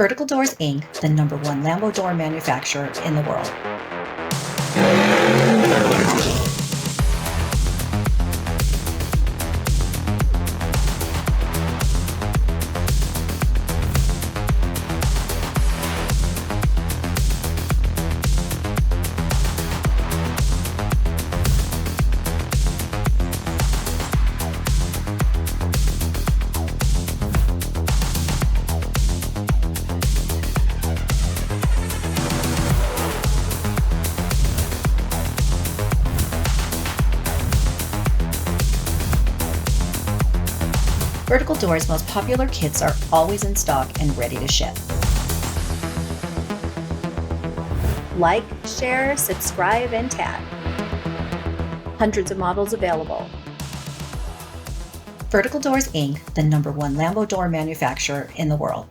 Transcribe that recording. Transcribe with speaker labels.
Speaker 1: Vertical Doors Inc., the #1 Lambo door manufacturer in the world. Vertical Doors' most popular kits are always in stock and ready to ship. Like, share, subscribe, and tag. Hundreds of models available. Vertical Doors Inc., the #1 Lambo door manufacturer in the world.